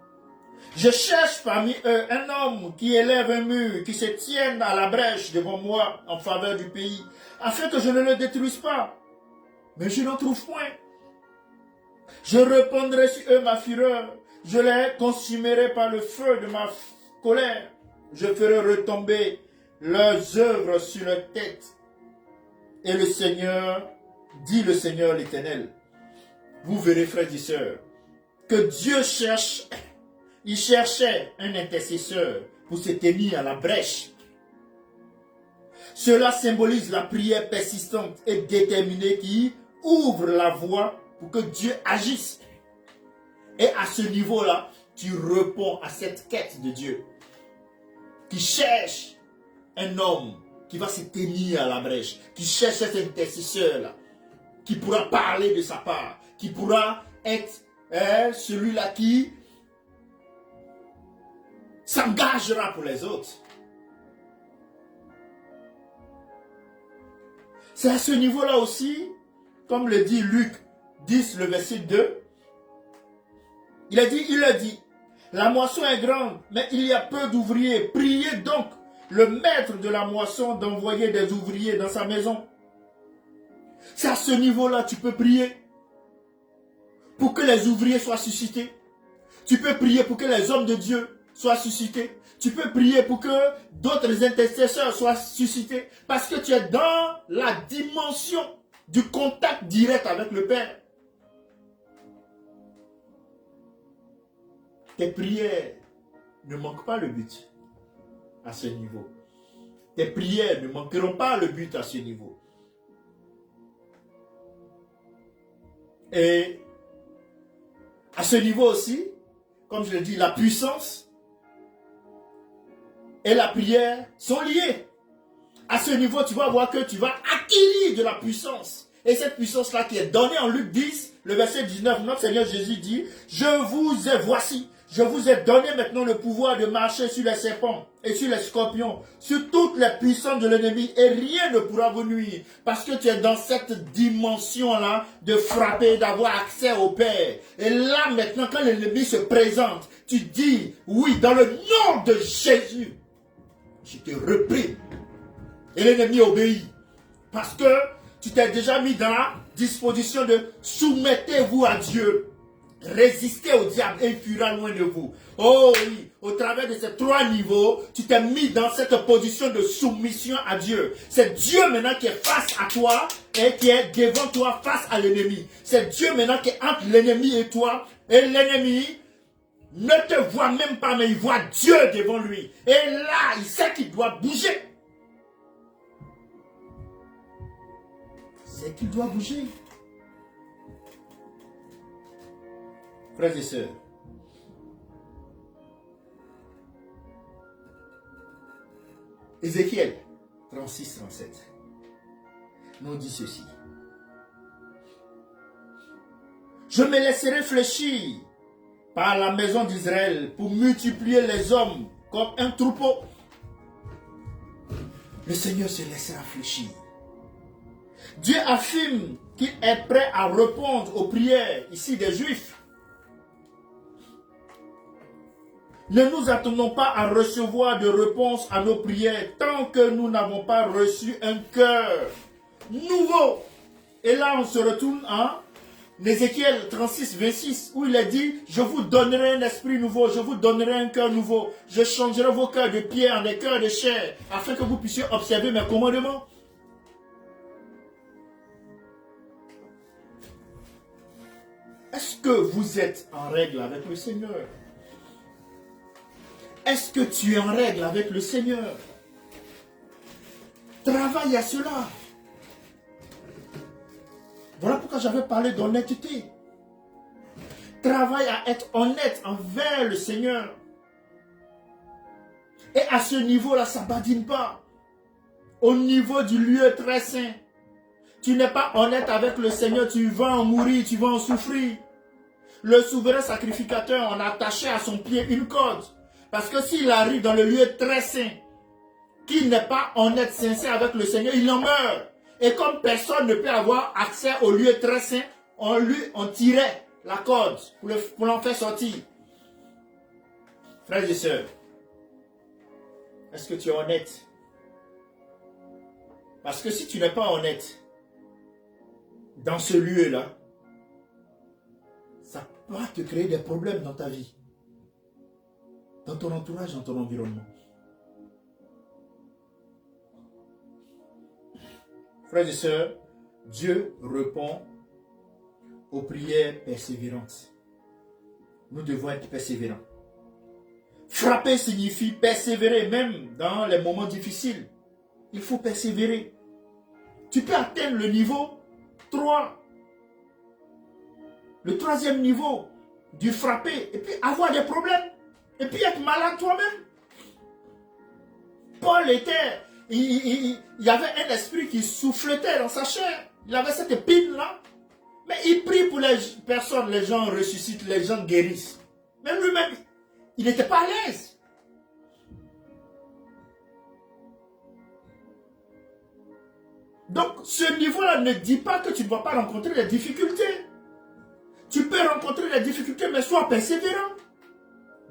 « Je cherche parmi eux un homme qui élève un mur, qui se tienne à la brèche devant moi en faveur du pays, afin que je ne le détruise pas. Mais je n'en trouve point. Je répandrai sur eux ma fureur, je les consumerai par le feu de ma colère. Je ferai retomber leurs œuvres sur leur tête. Et le Seigneur, dit le Seigneur l'Éternel. » Vous verrez, frères et sœurs, que Dieu cherche, il cherchait un intercesseur pour se tenir à la brèche. Cela symbolise la prière persistante et déterminée qui ouvre la voie pour que Dieu agisse. Et à ce niveau-là, tu réponds à cette quête de Dieu qui cherche un homme qui va se tenir à la brèche, qui cherche cet intercesseur-là, qui pourra parler de sa part, qui pourra être celui-là qui s'engagera pour les autres. C'est à ce niveau-là aussi, comme le dit Luc 10, le verset 2, il a dit, la moisson est grande, mais il y a peu d'ouvriers. Priez donc le maître de la moisson d'envoyer des ouvriers dans sa maison. C'est à ce niveau-là que tu peux prier pour que les ouvriers soient suscités. Tu peux prier pour que les hommes de Dieu soient suscités. Tu peux prier pour que d'autres intercesseurs soient suscités. Parce que tu es dans la dimension du contact direct avec le Père. Tes prières ne manquent pas le but à ce niveau. Tes prières ne manqueront pas le but à ce niveau. Et à ce niveau aussi, comme je l'ai dit, la puissance et la prière sont liées. À ce niveau, tu vas voir que tu vas acquérir de la puissance. Et cette puissance-là qui est donnée en Luc 10, le verset 19, notre Seigneur Jésus dit, « Je vous ai voici, Je vous ai donné maintenant le pouvoir de marcher sur les serpents et sur les scorpions, sur toutes les puissances de l'ennemi, et rien ne pourra vous nuire. Parce que tu es dans cette dimension-là de frapper, d'avoir accès au Père. Et là maintenant, quand l'ennemi se présente, tu dis, oui, dans le nom de Jésus, je te repris. Et l'ennemi obéit. Parce que tu t'es déjà mis dans la disposition de soumettez-vous à Dieu. Résistez au diable et il fuira loin de vous. Oh oui, au travers de ces 3 niveaux, tu t'es mis dans cette position de soumission à Dieu. C'est Dieu maintenant qui est face à toi et qui est devant toi face à l'ennemi. C'est Dieu maintenant qui est entre l'ennemi et toi. Et l'ennemi ne te voit même pas, mais il voit Dieu devant lui. Et là, il sait qu'il doit bouger. C'est qu'il doit bouger. Frères et sœurs, Ézéchiel 36-37 nous dit ceci. Je me laisserai fléchir par la maison d'Israël pour multiplier les hommes comme un troupeau. Le Seigneur se laissera fléchir. Dieu affirme qu'il est prêt à répondre aux prières ici des Juifs. Ne nous attendons pas à recevoir de réponse à nos prières tant que nous n'avons pas reçu un cœur nouveau. Et là, on se retourne à Ézéchiel 36-26 où il est dit, je vous donnerai un esprit nouveau, je vous donnerai un cœur nouveau, je changerai vos cœurs de pierre en des cœurs de chair afin que vous puissiez observer mes commandements. Est-ce que vous êtes en règle avec le Seigneur? Est-ce que tu es en règle avec le Seigneur? Travaille à cela. Voilà pourquoi j'avais parlé d'honnêteté. Travaille à être honnête envers le Seigneur. Et à ce niveau-là, ça ne badine pas. Au niveau du lieu très saint. Tu n'es pas honnête avec le Seigneur, tu vas en mourir, tu vas en souffrir. Le souverain sacrificateur, on a attaché à son pied une corde. Parce que s'il arrive dans le lieu très saint, qu'il n'est pas honnête, sincère avec le Seigneur, il en meurt. Et comme personne ne peut avoir accès au lieu très saint, on tirait la corde pour l'en faire sortir. Frères et sœurs, est-ce que tu es honnête? Parce que si tu n'es pas honnête, dans ce lieu-là, ça va te créer des problèmes dans ta vie. Dans ton entourage, dans ton environnement. Frères et sœurs, Dieu répond aux prières persévérantes. Nous devons être persévérants. Frapper signifie persévérer, même dans les moments difficiles. Il faut persévérer. Tu peux atteindre le niveau 3. Le 3e niveau du frapper, et puis avoir des problèmes. Et puis être malade toi-même. Paul était, il y avait un esprit qui souffletait dans sa chair. Il avait cette épine-là. Mais il prie pour les personnes, les gens ressuscitent, les gens guérissent. Mais lui-même, il n'était pas à l'aise. Donc, ce niveau-là ne dit pas que tu ne vas pas rencontrer des difficultés. Tu peux rencontrer des difficultés, mais sois persévérant.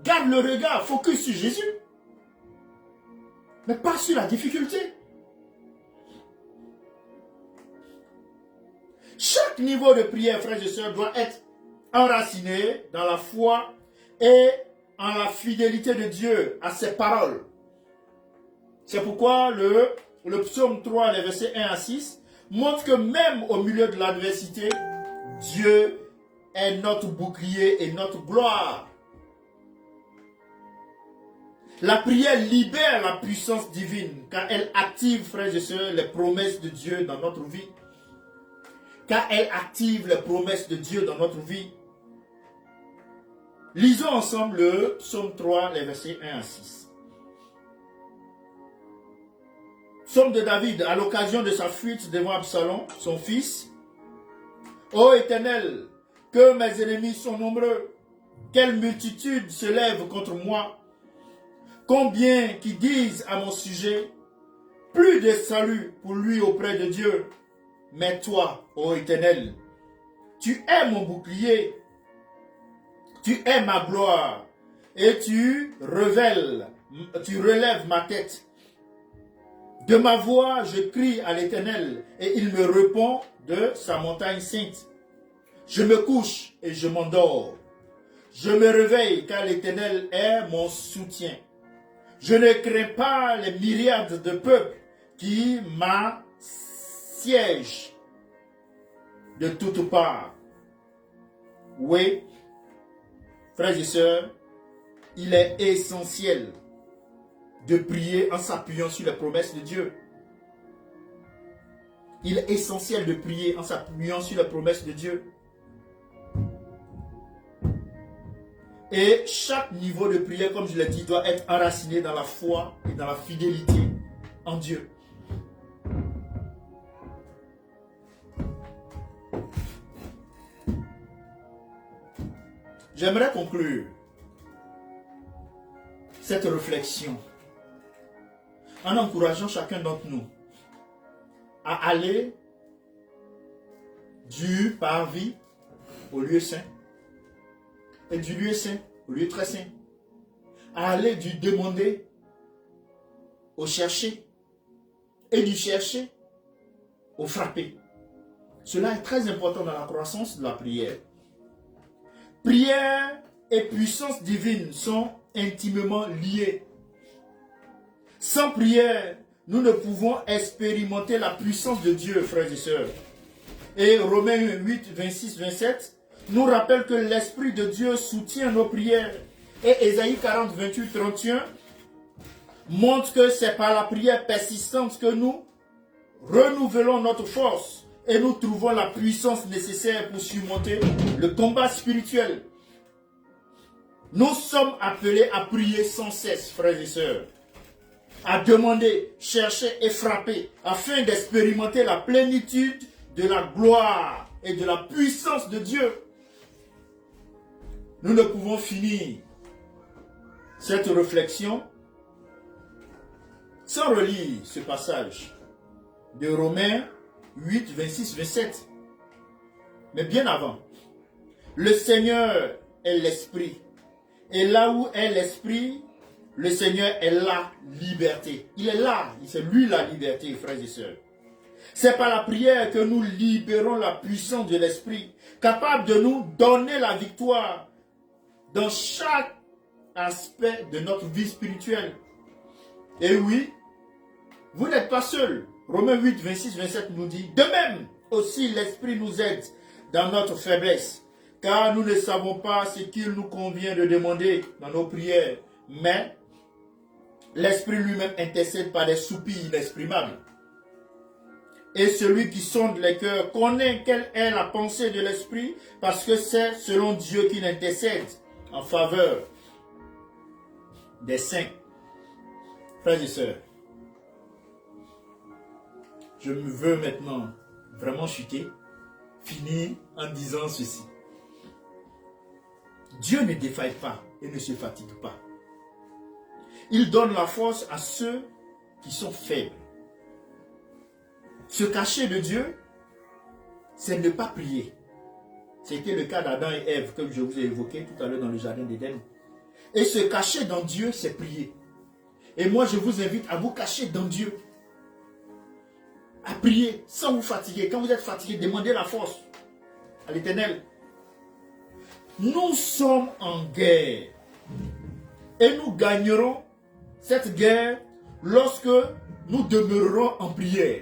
Garde le regard, focus sur Jésus. Mais pas sur la difficulté. Chaque niveau de prière, frères et sœurs, doit être enraciné dans la foi et en la fidélité de Dieu à ses paroles. C'est pourquoi le psaume 3, les versets 1 à 6, montre que même au milieu de l'adversité, Dieu est notre bouclier et notre gloire. La prière libère la puissance divine car elle active, frères et sœurs, les promesses de Dieu dans notre vie. Car elle active les promesses de Dieu dans notre vie. Lisons ensemble le psaume 3, les versets 1 à 6. Psaume de David, à l'occasion de sa fuite devant Absalom, son fils. Ô Éternel, que mes ennemis sont nombreux. quelle multitude se lève contre moi. Combien qui disent à mon sujet, plus de salut pour lui auprès de Dieu. Mais toi, ô Éternel, tu es mon bouclier, tu es ma gloire, et tu relèves ma tête. De ma voix, je crie à l'Éternel, et il me répond de sa montagne sainte. Je me couche et je m'endors. Je me réveille car l'Éternel est mon soutien. Je ne crains pas les myriades de peuples qui m'assiègent de toutes parts. Oui, frères et sœurs, il est essentiel de prier en s'appuyant sur les promesses de Dieu. Il est essentiel de prier en s'appuyant sur les promesses de Dieu. Et chaque niveau de prière, comme je l'ai dit, doit être enraciné dans la foi et dans la fidélité en Dieu. J'aimerais conclure cette réflexion en encourageant chacun d'entre nous à aller du parvis au lieu saint et du lieu saint au lieu très saint, à aller du demander au chercher et du chercher au frapper. Cela est très important dans la croissance de la prière. Prière et puissance divine sont intimement liées. Sans prière, nous ne pouvons expérimenter la puissance de Dieu, frères et sœurs. Et Romains 8, 26, 27 nous rappelle que l'Esprit de Dieu soutient nos prières. Et Ésaïe 40, 28, 31 montre que c'est par la prière persistante que nous renouvelons notre force et nous trouvons la puissance nécessaire pour surmonter le combat spirituel. Nous sommes appelés à prier sans cesse, frères et sœurs, à demander, chercher et frapper afin d'expérimenter la plénitude de la gloire et de la puissance de Dieu. Nous ne pouvons finir cette réflexion sans relire ce passage de Romains 8, 26, 27. Mais bien avant, le Seigneur est l'Esprit. Et là où est l'Esprit, le Seigneur est la liberté. Il est là, c'est lui la liberté, frères et sœurs. C'est par la prière que nous libérons la puissance de l'Esprit, capable de nous donner la victoire dans chaque aspect de notre vie spirituelle. Et oui, vous n'êtes pas seul. Romains 8, 26, 27 nous dit, de même aussi l'Esprit nous aide dans notre faiblesse, car nous ne savons pas ce qu'il nous convient de demander dans nos prières, mais l'Esprit lui-même intercède par des soupirs inexprimables. Et celui qui sonde les cœurs connaît quelle est la pensée de l'Esprit, parce que c'est selon Dieu qu'il intercède en faveur des saints. Frères et sœurs, je veux maintenant vraiment chuter, finir en disant ceci. Dieu ne défaille pas et ne se fatigue pas. Il donne la force à ceux qui sont faibles. Se cacher de Dieu, c'est ne pas prier. C'était le cas d'Adam et Ève, comme je vous ai évoqué tout à l'heure dans le jardin d'Éden. Et se cacher dans Dieu, c'est prier. Et moi, je vous invite à vous cacher dans Dieu. À prier sans vous fatiguer. Quand vous êtes fatigué, demandez la force à l'Éternel. Nous sommes en guerre. Et nous gagnerons cette guerre lorsque nous demeurerons en prière.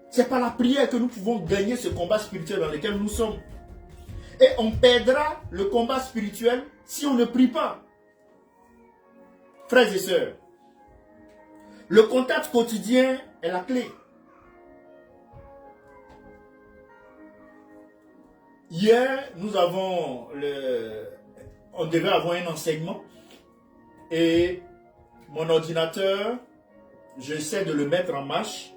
C'est par la prière que nous pouvons gagner ce combat spirituel dans lequel nous sommes. Et on perdra le combat spirituel si on ne prie pas. Frères et sœurs, le contact quotidien est la clé. Hier, on devait avoir un enseignement et mon ordinateur, j'essaie de le mettre en marche.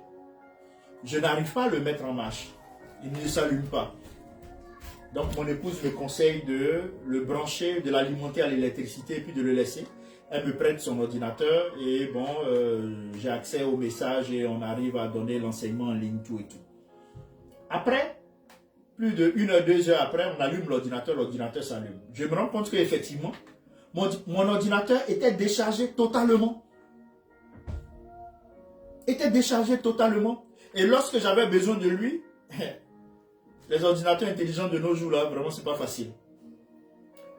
Je n'arrive pas à le mettre en marche. Il ne s'allume pas. Donc mon épouse me conseille de le brancher, de l'alimenter à l'électricité et puis de le laisser. Elle me prête son ordinateur et bon, j'ai accès aux messages et on arrive à donner l'enseignement en ligne, tout et tout. Après, plus de 1 heure, 2 heures après, on allume l'ordinateur s'allume. Je me rends compte qu'effectivement, mon ordinateur était déchargé totalement. Et lorsque j'avais besoin de lui, les ordinateurs intelligents de nos jours là, vraiment c'est pas facile.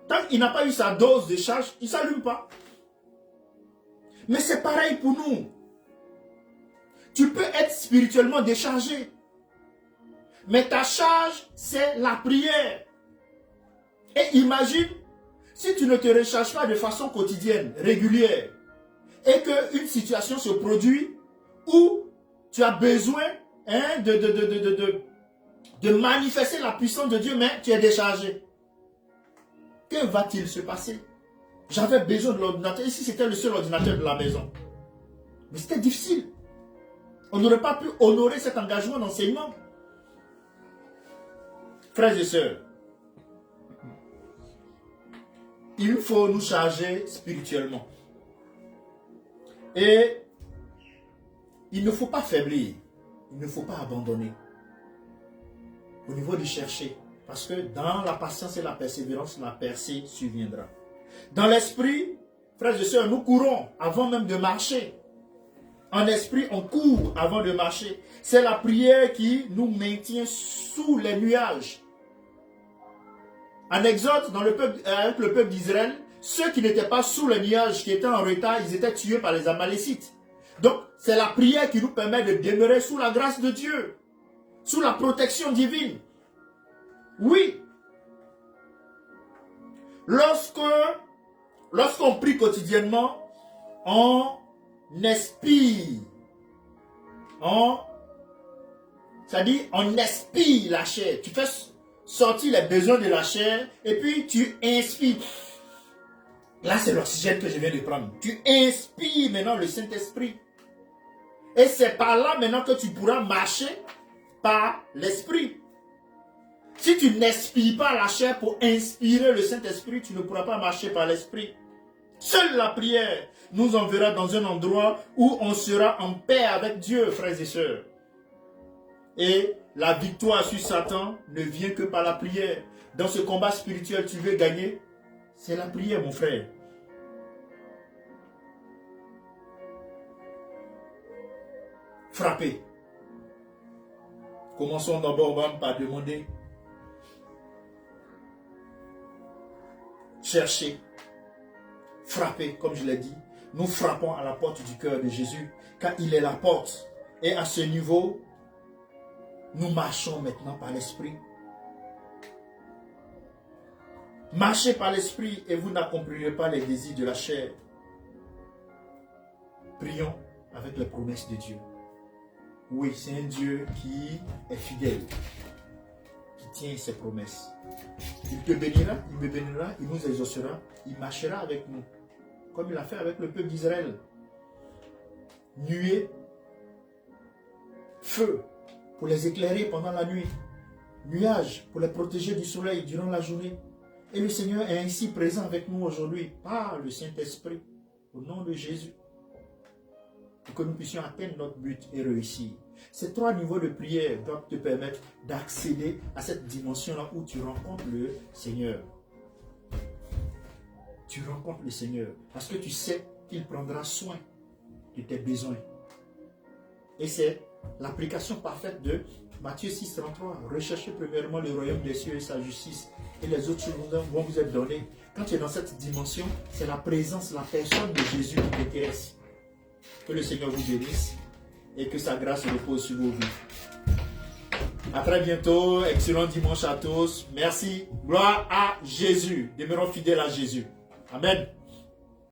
Tant qu'il n'a pas eu sa dose de charge, il ne s'allume pas. Mais c'est pareil pour nous. Tu peux être spirituellement déchargé. Mais ta charge, c'est la prière. Et imagine, si tu ne te recharges pas de façon quotidienne, régulière, et qu'une situation se produit où tu as besoin de manifester la puissance de Dieu, mais tu es déchargé. Que va-t-il se passer? J'avais besoin de l'ordinateur. Ici, c'était le seul ordinateur de la maison. Mais c'était difficile. On n'aurait pas pu honorer cet engagement d'enseignement. Frères et sœurs, il faut nous charger spirituellement. Et il ne faut pas faiblir. Il ne faut pas abandonner. Au niveau de chercher. Parce que dans la patience et la persévérance, la percée surviendra. Dans l'esprit, frères et sœurs, nous courons avant même de marcher. En esprit, on court avant de marcher. C'est la prière qui nous maintient sous les nuages. En Exode, avec le peuple d'Israël, ceux qui n'étaient pas sous les nuages, qui étaient en retard, ils étaient tués par les Amalécites. Donc, c'est la prière qui nous permet de demeurer sous la grâce de Dieu, sous la protection divine. Oui. Lorsqu'on prie quotidiennement, on expire. C'est-à-dire, on expire la chair. Tu fais sortir les besoins de la chair et puis tu inspires. Là, c'est l'oxygène que je viens de prendre. Tu inspires maintenant le Saint-Esprit. Et c'est par là maintenant que tu pourras marcher par l'Esprit. Si tu n'inspires pas la chair pour inspirer le Saint-Esprit, tu ne pourras pas marcher par l'Esprit. Seule la prière nous enverra dans un endroit où on sera en paix avec Dieu, frères et sœurs. Et la victoire sur Satan ne vient que par la prière. Dans ce combat spirituel, tu veux gagner, c'est la prière, mon frère. Frappez. Commençons d'abord par demander. Cherchez. Frappez, comme je l'ai dit. Nous frappons à la porte du cœur de Jésus, car il est la porte. Et à ce niveau, nous marchons maintenant par l'Esprit. Marchez par l'Esprit et vous n'accomplirez pas les désirs de la chair. Prions avec les promesses de Dieu. Oui, c'est un Dieu qui est fidèle, qui tient ses promesses. Il te bénira, il me bénira, il nous exaucera, il marchera avec nous, comme il a fait avec le peuple d'Israël. Nuée, feu, pour les éclairer pendant la nuit, nuages pour les protéger du soleil durant la journée. Et le Seigneur est ainsi présent avec nous aujourd'hui par le Saint-Esprit, au nom de Jésus, pour que nous puissions atteindre notre but et réussir. Ces 3 niveaux de prière doivent te permettre d'accéder à cette dimension-là où tu rencontres le Seigneur. Tu rencontres le Seigneur parce que tu sais qu'il prendra soin de tes besoins. Et c'est l'application parfaite de Matthieu 6,33. Recherchez premièrement le royaume des cieux et sa justice, et les autres choses vont vous être données. Quand tu es dans cette dimension, c'est la présence, la personne de Jésus qui t'intéresse. Que le Seigneur vous bénisse et que sa grâce repose sur vos vies. À très bientôt. Excellent dimanche à tous. Merci. Gloire à Jésus. Demeurons fidèles à Jésus. Amen.